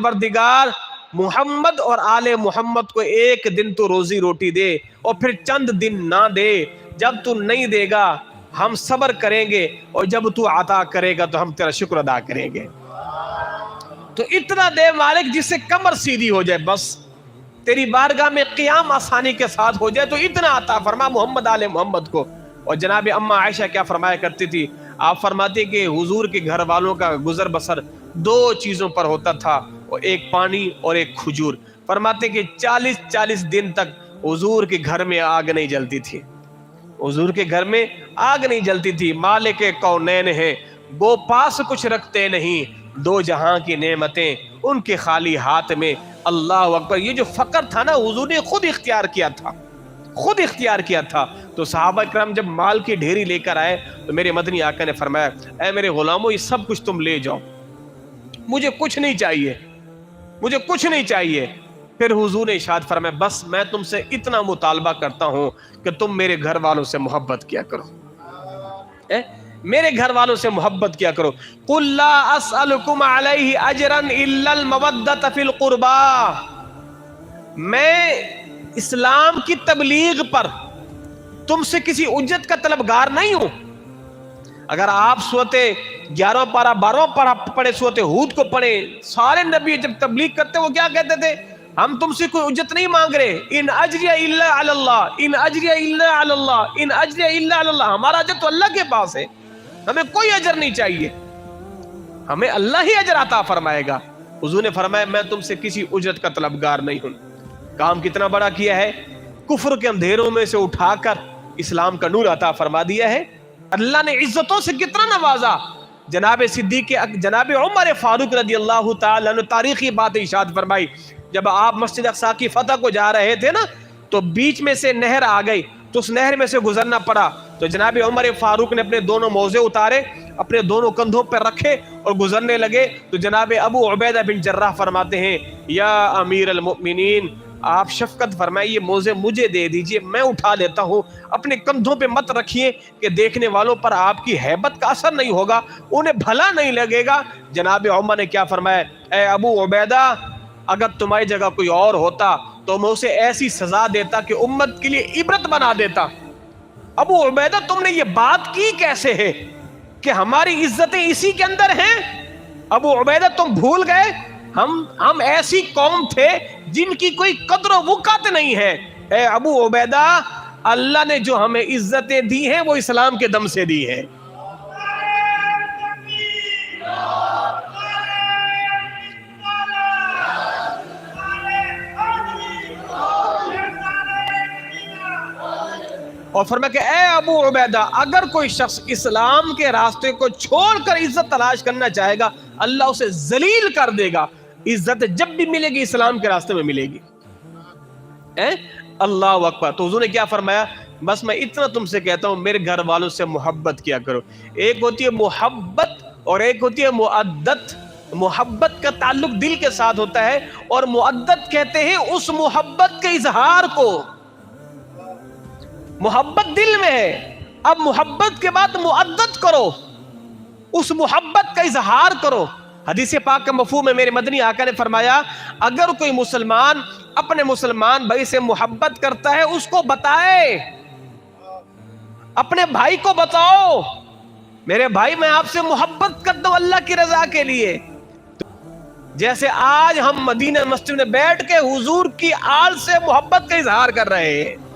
परवरदिगार मुहम्मद और आले मुहम्मद को एक दिन तो रोजी रोटी दे और फिर चंद दिन ना दे। जब तू नहीं देगा हम सब्र करेंगे और जब तू अता करेगा तो हम तेरा शुक्र अदा करेंगे। तो इतना दे मालिक जिससे कमर सीधी हो जाए, बस तेरी बारगाह में क़ियाम आसानी के साथ हो जाए, तो इतना अता फरमा मोहम्मद आले मोहम्मद को। और जनाब अम्मा आयशा क्या फरमाया करती थी, आप फरमाती कि हुजूर के घर वालों का गुजर बसर दो चीजों पर होता था, और एक पानी और एक खजूर। फरमाते कि 40-40 दिन तक हुजूर के घर में आग नहीं जलती थी, हुजूर के घर में आग नहीं जलती थी। मालिक कौनैन है, वो पास कुछ रखते नहीं, दो जहां की नेमतें उनके खाली हाथ में। अल्लाह अकबर। ये जो फकर था ना, हुजूर ने खुद इख्तियार किया था, खुद इख्तियार किया था। तो सहाबा करम जब माल की ढेरी लेकर आए तो मेरे मदनी आका ने फरमाया, ऐ मेरे गुलामों, ये सब कुछ तुम ले जाओ, मुझे कुछ नहीं चाहिए, मुझे कुछ नहीं चाहिए। फिर हुजूर ने इरशाद फरमाया, बस मैं तुमसे इतना मुतालबा करता हूं कि तुम मेरे घर वालों से मोहब्बत किया करो, मेरे घर वालों से मोहब्बत किया करो। कुल ला अस्अलुकुम अलैहि अजरन इल्लल मवद्दत फिल कुर्बा। मैं इस्लाम की तबलीग पर तुमसे किसी उज्जत का तलबगार नहीं हूं। अगर आप सूरते 11 पारा 12 पारा पढ़े, सूरते हूद को पढ़े, सारे नबी जब तबलीग करते वो क्या कहते थे, हम तुमसे कोई उज्जत नहीं मांग रहे, इन अजरिया इल्ला अल्लाह, इन अजरिया इल्ला अल्लाह, इन अजरिया इल्ला अल्लाह। हमारा अजर तो अल्लाह के पास है, हमें कोई अजर नहीं चाहिए, हमें अल्लाह ही अजर अता फरमाएगा। हुजूर ने फरमाया, मैं तुमसे किसी उजरत का तलबगार नहीं हूं। काम कितना बड़ा किया है, कुफ्र के अंधेरों में से उठाकर इस्लाम का नूर अता फरमा दिया है। अल्लाह ने इज्जतों से कितना नवाजा। जनाब सिद्दीक, जनाब उमर फारूक रज़ी अल्लाह ताला अन्हु तारीखी बात इरशाद फरमाई, जब आप मस्जिद अक्सा की फतह को जा रहे थे ना, तो बीच में से नहर आ गई, तो उस नहर में से गुजरना पड़ा। तो जनाब उमर फारूक ने अपने दोनों मौजे उतारे, अपने दोनों कंधों पर रखे और गुजरने लगे। तो जनाब अबू उबैदा बिन जर्राह फरमाते हैं, या अमीर अल मोमिनीन, आप शफकत फरमाइए, मोजे मुझे दे दीजिए, मैं उठा लेता हूँ, अपने कंधों पे मत रखिए कि देखने वालों पर आपकी हैबत का असर नहीं होगा, उन्हें भला नहीं लगेगा। जनाब उमर ने क्या फरमाया, ए अबू उबैदा, अगर तुम्हारी जगह कोई और होता तो मैं उसे ऐसी सजा देता कि उम्मत के लिए इबरत बना देता। अबू उबैदा, तुमने ये बात की कैसे है कि हमारी इज्जतें इसी के अंदर हैं? अबू उबैदा, तुम भूल गए हम ऐसी कौम थे जिनकी कोई कद्र वक़ात नहीं है। ए अबू उबैदा, अल्लाह ने जो हमें इज्जतें दी हैं वो इस्लाम के दम से दी है। और फरमाया कि ए अबू उबैदा, अगर कोई शख्स इस्लाम के रास्ते को छोड़कर इज्जत तलाश करना चाहेगा, अल्लाह उसे जलील कर देगा। इज्जत जब भी मिलेगी इस्लाम के रास्ते में मिलेगी। अल्लाह अकबर। तो हुजूर ने क्या फरमाया, बस मैं इतना तुमसे कहता हूं, मेरे घर वालों से मोहब्बत किया करो। एक होती है मोहब्बत और एक होती है मुअद्दत। मोहब्बत का ताल्लुक दिल के साथ होता है, और मुअद्दत कहते हैं उस मोहब्बत के इजहार को। मोहब्बत दिल में है, अब मोहब्बत के बाद मुअद्दत करो, उस मोहब्बत का इजहार करो। हदीस पाक का मफहूम है, मेरे मदनी आका ने फरमाया, अगर कोई मुसलमान अपने मुसलमान भाई से मोहब्बत करता है, उसको बताए, अपने भाई को बताओ, मेरे भाई मैं आपसे मोहब्बत करता हूं अल्लाह की रजा के लिए। जैसे आज हम मदीना मस्जिद में बैठ के हुजूर की आल से मोहब्बत का इजहार कर रहे हैं।